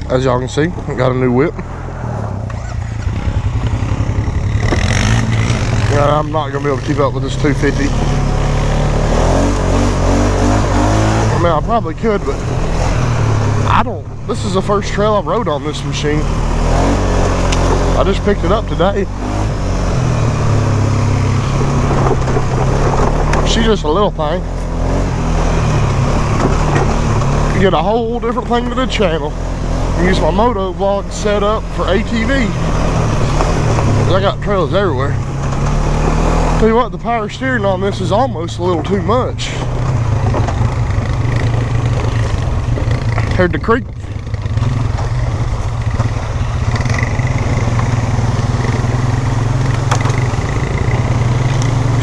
As y'all can see, got a new whip. I'm not gonna be able to keep up with this 250. I mean, I probably could, but I don't. This is the first trail I've rode on this machine. I just picked it up today. She's just a little thing. You get a whole different thing to the channel. Use my motovlog set up for ATV. I got trails everywhere. Tell you what, the power steering on this is almost a little too much. Heard the creek.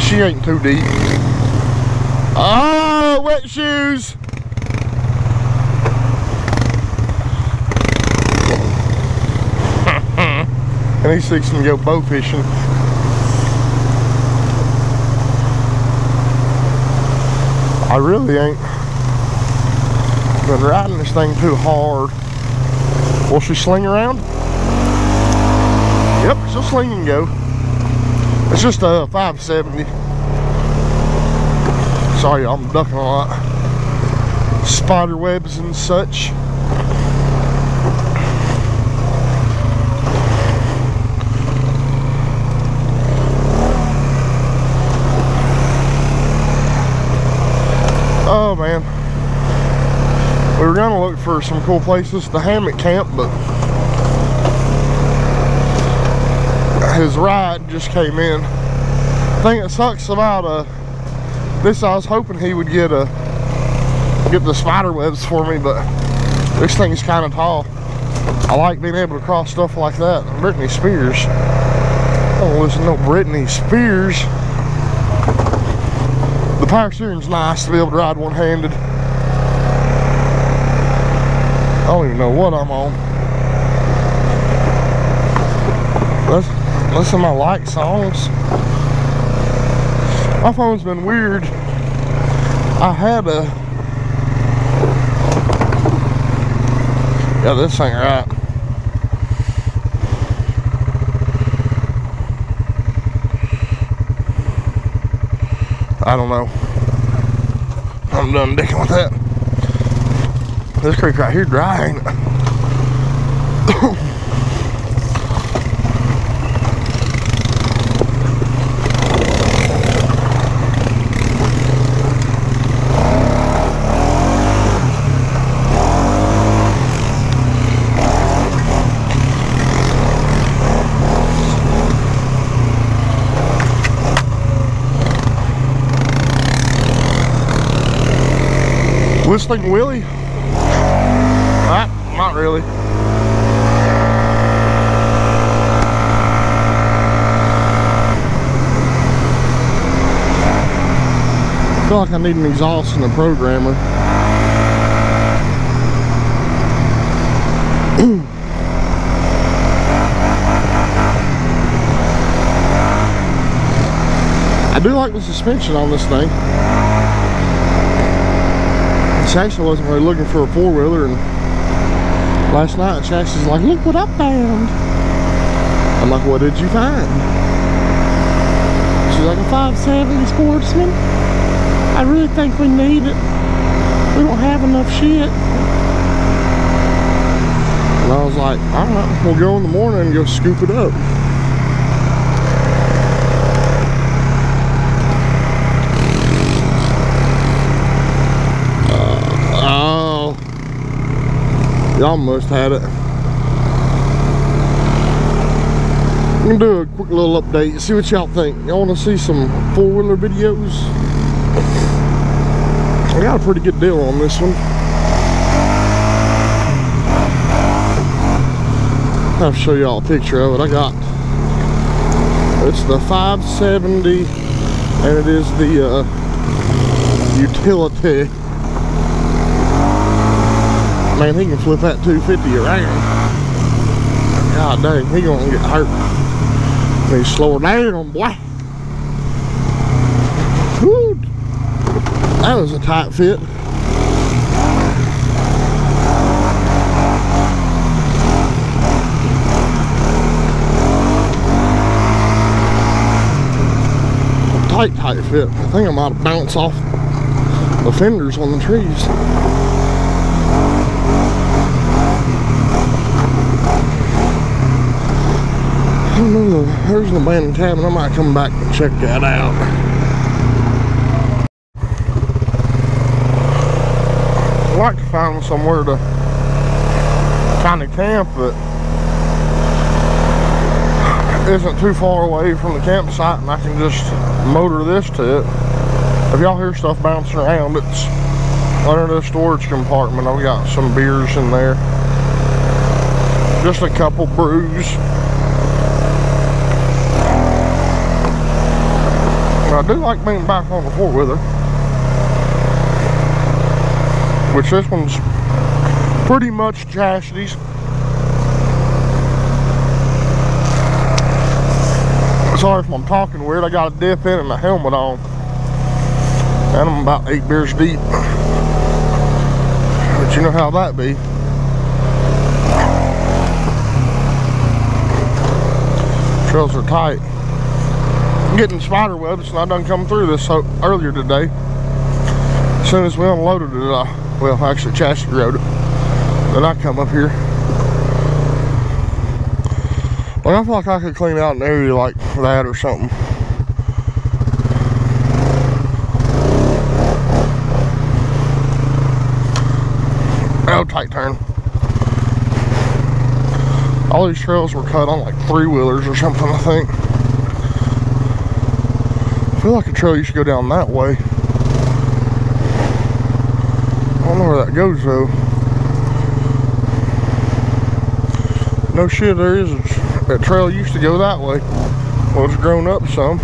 She ain't too deep. Oh, wet shoes. And he's fixing to go bow fishing. I really ain't been riding this thing too hard. Will she sling around? Yep, she'll sling and go. It's just a 570. Sorry, I'm ducking a lot. Spider webs and such. Oh man, we were gonna look for some cool places to hammock camp, but his ride just came in. The thing that sucks about this, I was hoping he would get the spider webs for me, but this thing's kind of tall. I like being able to cross stuff like that. Britney Spears. I don't listen to no Britney Spears. The power steering's nice to be able to ride one-handed. I don't even know what I'm on. Listen to my like songs. My phone's been weird. I had a... Yeah, this ain't right. I don't know. I'm done dicking with that. This creek right here dry, ain't it? Whistling Willie? Not really. I feel like I need an exhaust and a programmer. I do like the suspension on this thing. Chassis wasn't really looking for a four-wheeler, and last night Chassis was like, look what I found. I'm like, what did you find? She's like, a 570 Sportsman. I really think we need it. We don't have enough shit. And I was like, alright, we'll go in the morning and go scoop it up. Y'all must have it. I'm gonna do a quick little update, see what y'all think. Y'all wanna see some four-wheeler videos? I got a pretty good deal on this one. I'll show y'all a picture of it. It's the 570 and it is the utility. Man, he can flip that 250 around. God dang, he gonna get hurt. Need to slow her down, boy. Woo. That was a tight fit. tight fit. I think I might have bounced off the fenders on the trees. I don't know, there's an abandoned cabin. I might come back and check that out. I'd like to find somewhere to kind of camp that isn't too far away from the campsite, and I can just motor this to it. If y'all hear stuff bouncing around, it's under the storage compartment. I've got some beers in there, just a couple brews. I do like being back on the four-wheeler, which this one's pretty much Chastity's. Sorry if I'm talking weird. I got a dip in and my helmet on, and I'm about 8 beers deep. But you know how that be. Trails are tight. I'm getting spider webs, and I done come through this earlier today. As soon as we unloaded it, well, actually Chastity rode it. Then I come up here. Like, I feel like I could clean out an area like that or something. Oh, tight turn. All these trails were cut on like 3-wheelers or something, I think. I feel like a trail used to go down that way. I don't know where that goes though. No shit, there is. That trail used to go that way. Well, it's grown up some.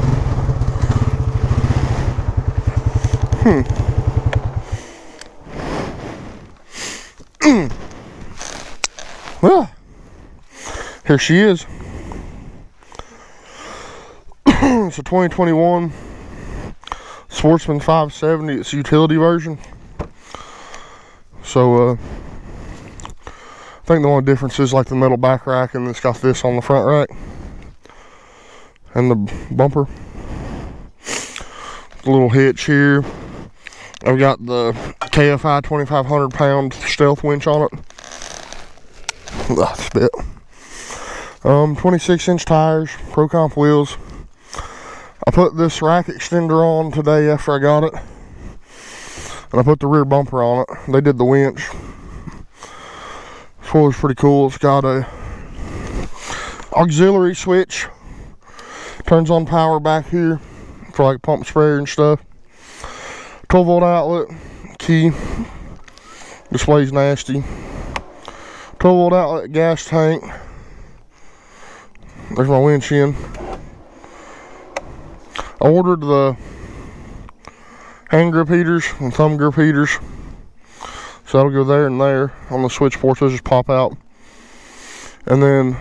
Well, here she is. It's a 2021 Sportsman 570. It's a utility version. So, I think the only difference is like the metal back rack, and it's got this on the front rack. And the bumper. The little hitch here. I've got the KFI 2,500 pound stealth winch on it. Spit. 26-inch tires, Pro Comp wheels. I put this rack extender on today after I got it, and I put the rear bumper on it. They did the winch. This was pretty cool. It's got a auxiliary switch, turns on power back here for like pump sprayer and stuff. 12-volt outlet, key, display's nasty. 12-volt outlet, gas tank. There's my winch in. I ordered the hand grip heaters and thumb grip heaters, so that'll go there and there on the switch ports. Those just pop out. And then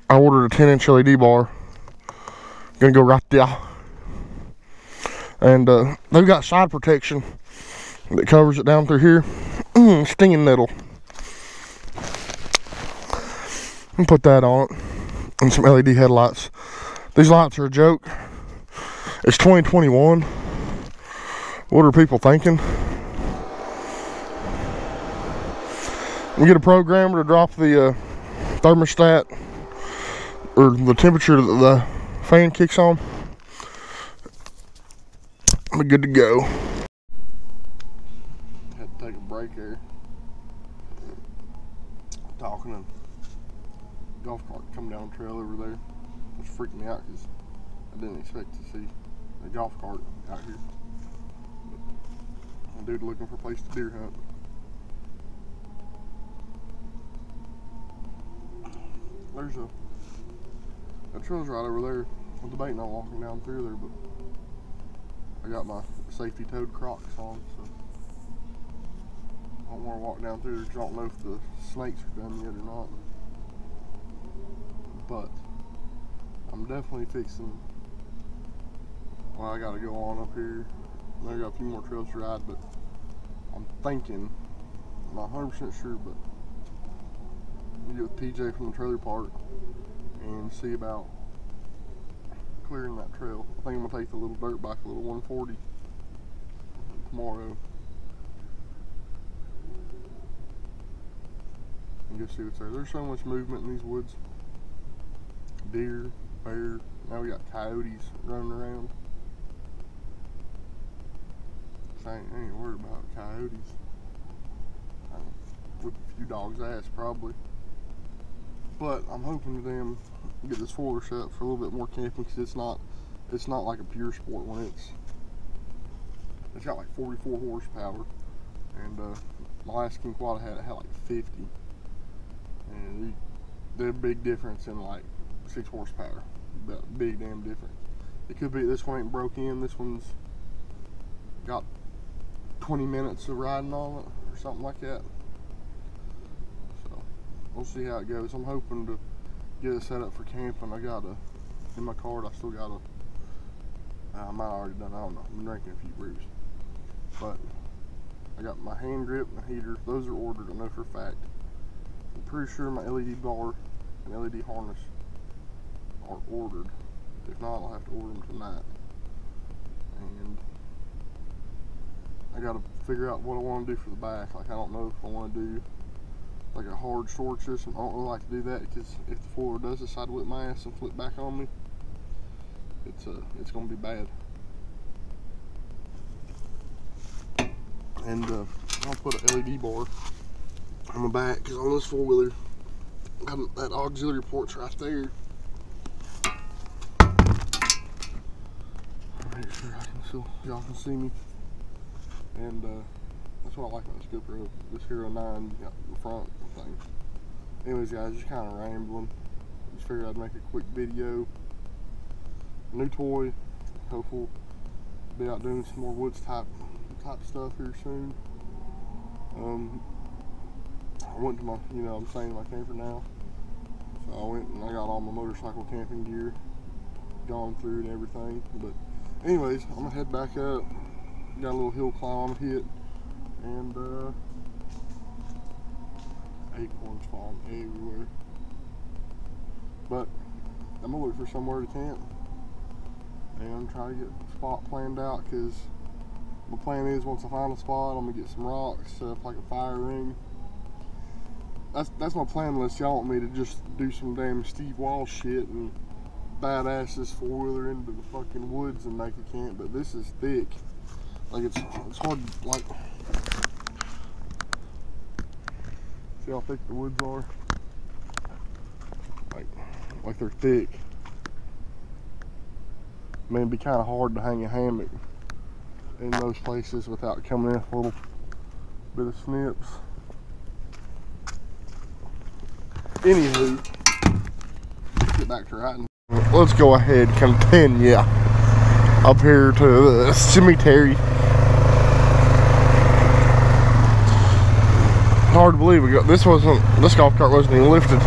I ordered a 10-inch LED bar. Gonna go right there. And they've got side protection that covers it down through here. Stinging nettle. And put that on it. And some LED headlights. These lights are a joke. It's 2021. What are people thinking? We get a programmer to drop the thermostat, or the temperature that the fan kicks on. We're good to go. Had to take a break there. Talking, and golf cart come down the trail over there, which freaked me out because I didn't expect to see a golf cart out here. A dude looking for a place to deer hunt. There's a trail's right over there. I'm debating on walking down through there, but I got my safety toed Crocs on, so I don't want to walk down through there because I don't know if the snakes are done yet or not. But I'm definitely fixing. Well, I got to go on up here. I got a few more trails to ride, but I'm thinking, I'm not 100% sure, but get with TJ from the trailer park and see about clearing that trail. I think I'm gonna take the little dirt bike, a little 140 tomorrow. And go see what's there. There's so much movement in these woods. Deer, bear, now we got coyotes running around. So I ain't worried about coyotes. Whip a few dogs' ass probably. But I'm hoping to them get this four-wheeler set up for a little bit more camping, because it's not like a pure sport one. It's got like 44 horsepower, and my last King Quad I had like 50, and they're a big difference in like 6 horsepower. Big damn difference. It could be this one ain't broke in. This one's got 20 minutes of riding on it or something like that. So we'll see how it goes. I'm hoping to get it set up for camping. I gotta, in my card, I still gotta, I might have already done, I don't know, I've been drinking a few brews. But I got my hand grip and heater, those are ordered, I know for a fact. I'm pretty sure my LED bar and LED harness are ordered. If not, I'll have to order them tonight. And I gotta figure out what I want to do for the back. Like, I don't know if I want to do like a hard storage system. I don't really like to do that, because if the four does decide to whip my ass and flip back on me, it's gonna be bad. And I'll put an LED bar on my back, because on this four-wheeler, that auxiliary port's right there. Make sure y'all can see me. And that's what I like about this GoPro. This Hero 9 got the front thing. Anyways, guys, just kind of rambling. Just figured I'd make a quick video. New toy. Hopefully, be out doing some more woods type stuff here soon. I went to my, I'm staying in my camper now. So I went and I got all my motorcycle camping gear gone through and everything. But anyways, I'm gonna head back up. Got a little hill climb to hit, and acorns falling everywhere. But I'm gonna look for somewhere to camp and try to get a spot planned out, because my plan is, once I find a spot, I'm gonna get some rocks, set up like a fire ring. That's my plan, unless y'all want me to just do some damn Steve Wall shit and badass this four-wheeler into the fucking woods and make a camp. But this is thick. Like, it's hard, like, see how thick the woods are? Like they're thick. Man, it'd be kind of hard to hang a hammock in those places without coming in with a little bit of snips. Anywho, get back to riding. Let's go ahead and continue up here to the cemetery. Hard to believe this golf cart wasn't even lifted.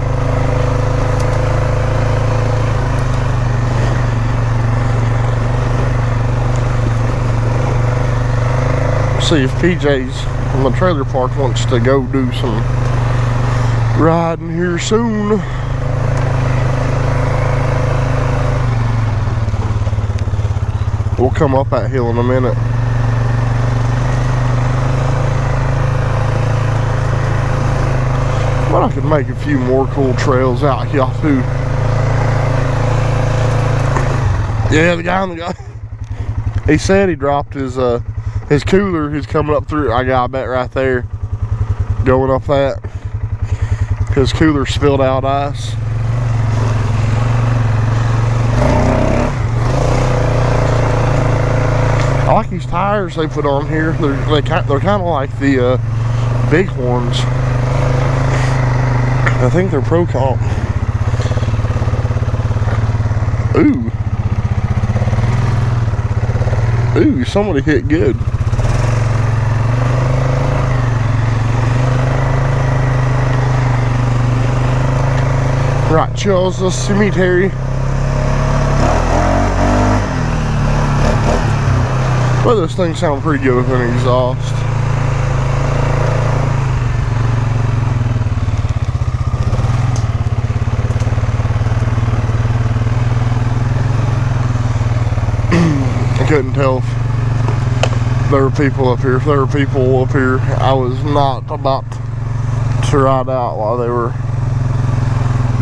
See if PJ's in the trailer park wants to go do some riding here soon. We'll come up that hill in a minute. But I could make a few more cool trails out here too. Yeah, the guy on the guy. He said he dropped his cooler. He's coming up through. I bet right there, going up that. His cooler spilled out ice. I like these tires they put on here. They're kind of like the Bighorns. I think they're Pro Comp. Ooh, somebody hit good. Right, Charles, the cemetery. Well, this thing sounds pretty good with an exhaust. couldn't tell if there were people up here. If there were people up here, I was not about to ride out while they were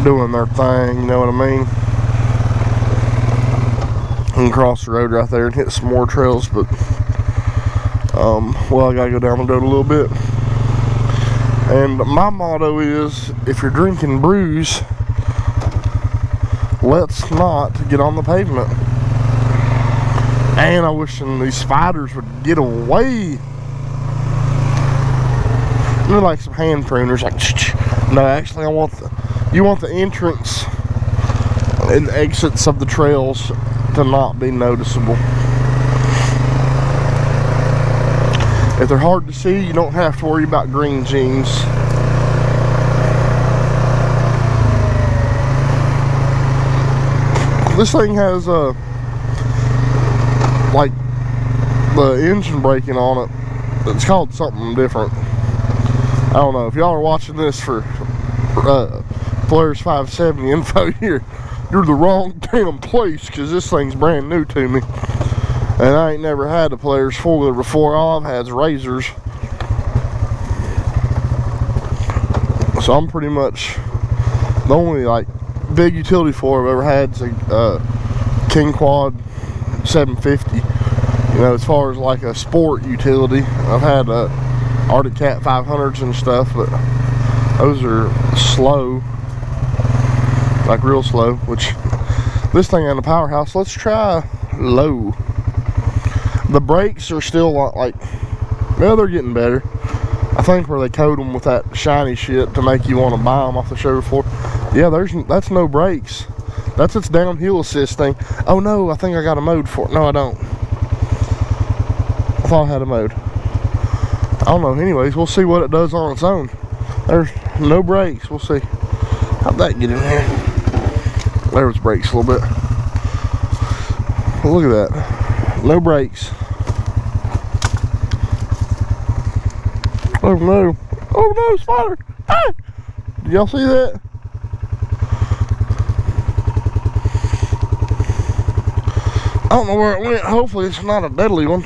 doing their thing, you know what I mean? I can cross the road right there and hit some more trails, but well, I gotta go down the road a little bit. And my motto is, if you're drinking brews, let's not get on the pavement. And I wish these spiders would get away. They're like some hand pruners, like, no, actually you want the entrance and the exits of the trails to not be noticeable. If they're hard to see, you don't have to worry about green jeans. This thing has like the engine braking on it. It's called something different. I don't know. If y'all are watching this for Polaris 570 info here, you're the wrong damn place, because this thing's brand new to me. And I ain't never had a Polaris 4-wheeler before. All I've had is Razors. So I'm pretty much the only like big utility 4 I've ever had is a King Quad 750. You know, as far as like a sport utility, I've had Arctic Cat 500s and stuff, but those are slow, like real slow. Which this thing on the powerhouse, let's try low. The brakes are still like, well, they're getting better. I think where they coat them with that shiny shit to make you want to buy them off the show floor. Yeah, that's no brakes. That's its downhill assist thing. Oh no, I think I got a mode for it. No, I don't. I thought I had a mode. I don't know. Anyways, we'll see what it does on its own. There's no brakes. We'll see. How'd that get in here? There was brakes a little bit. Look at that. No brakes. Oh no. Oh no, spider! Ah! Did y'all see that? I don't know where it went. Hopefully it's not a deadly one.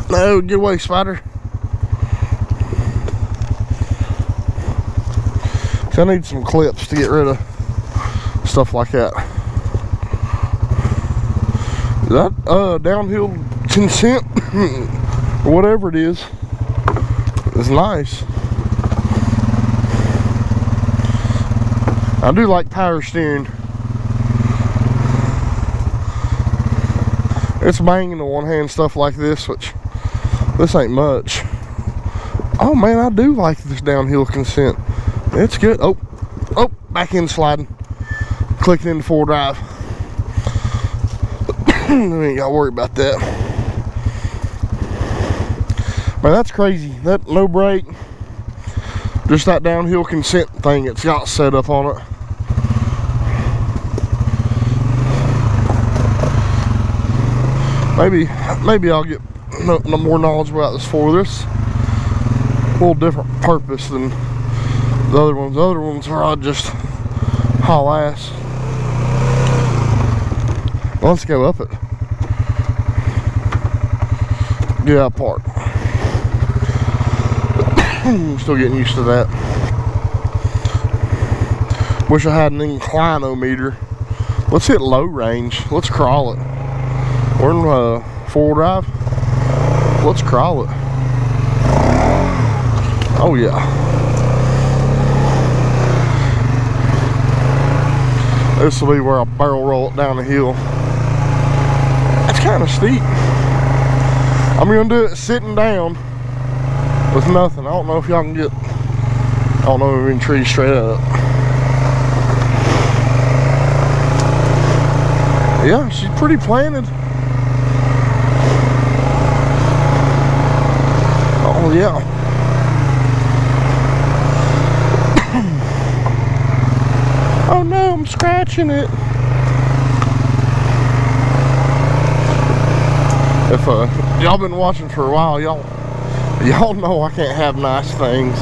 No, get away, spider. I need some clips to get rid of stuff like that. That downhill consent or whatever it is nice. I do like power steering. It's banging the one hand stuff like this, which this ain't much. Oh man, I do like this downhill consent. It's good. Oh, back in sliding. Clicking into 4 drive. We ain't gotta worry about that. Man, that's crazy. That no brake, just that downhill consent thing it's got set up on it. Maybe I'll get no more knowledge about this for this. A little different purpose than the other ones. The other ones are just haul ass. Well, let's go up it. Get out park. Still getting used to that. Wish I had an inclinometer. Let's hit low range. Let's crawl it. We're in 4-wheel drive. Let's crawl it. Oh yeah. This will be where I barrel roll it down the hill. That's kind of steep. I'm gonna do it sitting down with nothing. I don't know if y'all can get, I don't know if we can tree straight up. Yeah, she's pretty planted. Oh yeah. Oh no, I'm scratching it. If y'all been watching for a while, y'all know I can't have nice things.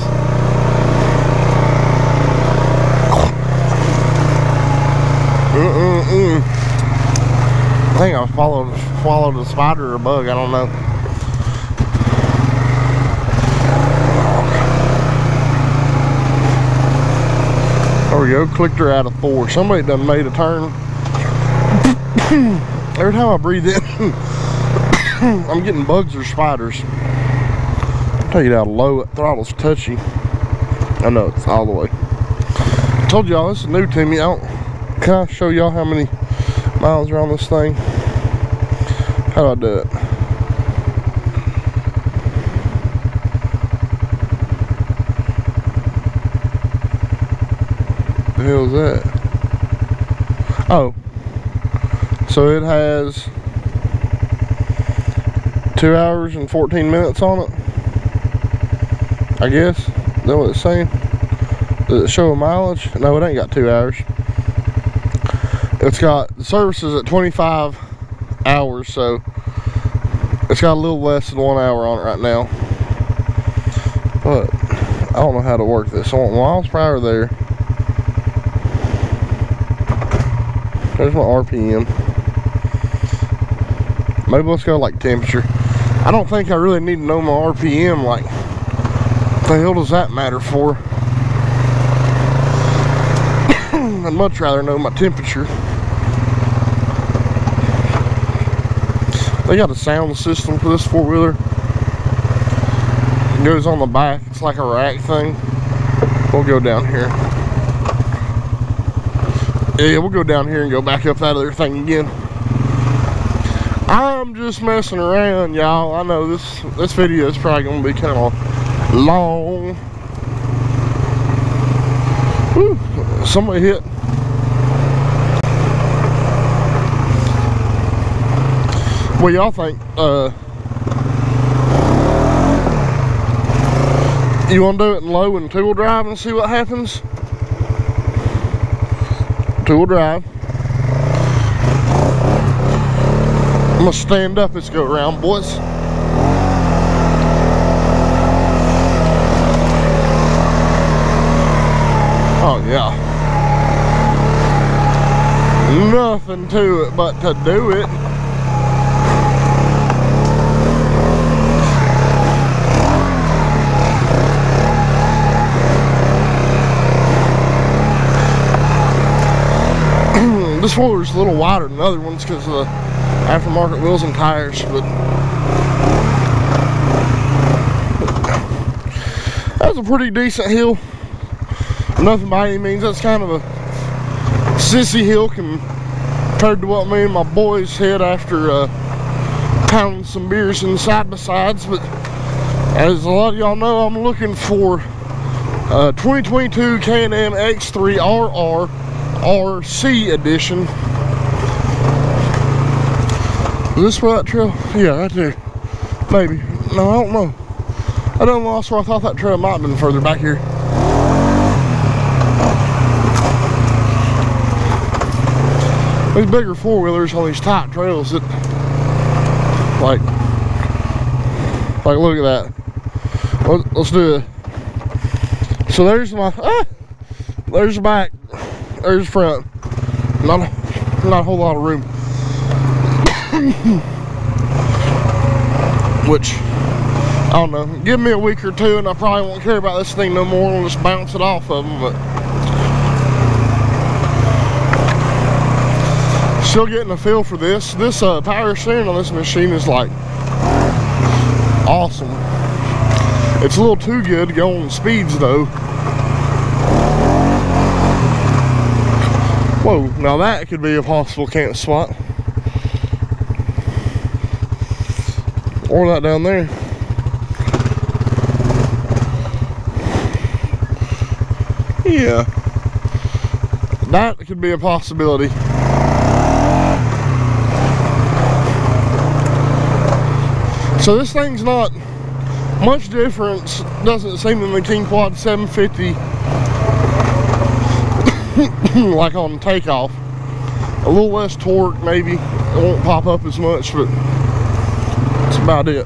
I think I swallowed a spider or a bug, I don't know. There we go, clicked her out of 4. Somebody done made a turn. Every time I breathe in, I'm getting bugs or spiders. I'll take it out low, that throttle's touchy. I know, it's all the way. I told y'all, this is new to me. Can I show y'all how many miles are on this thing? How do I do it? The hell is that? Oh, so it has 2 hours and 14 minutes on it, I guess. Is that what it's saying? Does it show a mileage? No, it ain't got 2 hours. It's got the service is at 25 hours, so it's got a little less than 1 hour on it right now. But I don't know how to work this. I want miles per hour there. There's my RPM. Maybe let's go like temperature. I don't think I really need to know my RPM. Like, what the hell does that matter for? I'd much rather know my temperature. They got a sound system for this four-wheeler. It goes on the back. It's like a rack thing. We'll go down here. Yeah, we'll go down here and go back up that other thing again. I'm just messing around, y'all. I know this video is probably gonna be kind of long. Whew, somebody hit. What y'all think? You want to do it in low and two-wheel drive and see what happens? Two-wheel drive. I'm gonna stand up this go around, boys. Oh yeah. Nothing to it but to do it. This four-wheeler's a little wider than other ones because of the aftermarket wheels and tires, but that's a pretty decent hill. Nothing by any means. That's kind of a sissy hill compared to what me and my boys hit after pounding some beers in side-by-sides. But as a lot of y'all know, I'm looking for 2022 K&M X3 RR RC edition. Is this for that trail? Yeah, right there. Maybe. No, I don't know. I don't know. Also, I thought that trail might have been further back here. These bigger four-wheelers on these tight trails that, like look at that. Let's do it. So there's my, there's the back. There's the front. Not a whole lot of room. Which, I don't know. Give me a week or two and I probably won't care about this thing no more. I'll just bounce it off of them. But still getting a feel for this. This power steering on this machine is like awesome. It's a little too good to go on speeds though. Whoa, now that could be a possible camp spot. Or that down there. Yeah. That could be a possibility. So this thing's not much difference, doesn't seem, than the King Quad 750. Like on takeoff. A little less torque maybe. It won't pop up as much, but that's about it.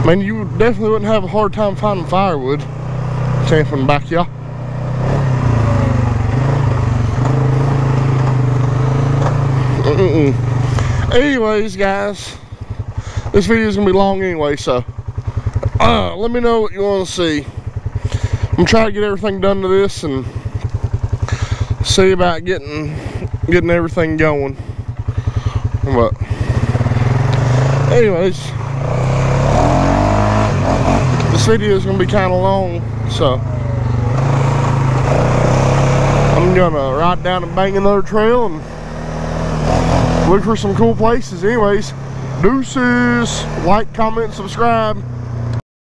I mean, you definitely wouldn't have a hard time finding firewood camping back, yeah. Anyways, guys, this video is gonna be long anyway, so let me know what you want to see. I'm trying to get everything done to this and see about getting everything going. But anyways, this video is gonna be kind of long, so I'm gonna ride down and bang another trail and look for some cool places. Anyways, deuces. Like, comment, subscribe.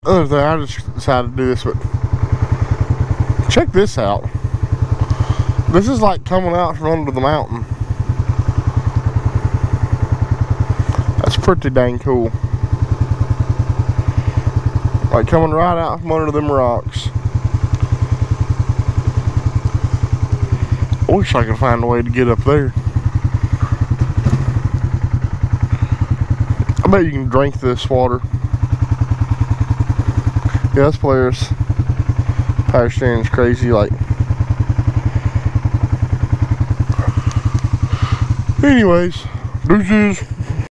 Other thing, I just decided to do this, but check this out. This is like coming out from under the mountain. That's pretty dang cool. Like coming right out from under them rocks. I wish I could find a way to get up there. I bet you can drink this water. Yeah, this player's power steering's crazy. Like, anyways, deuces.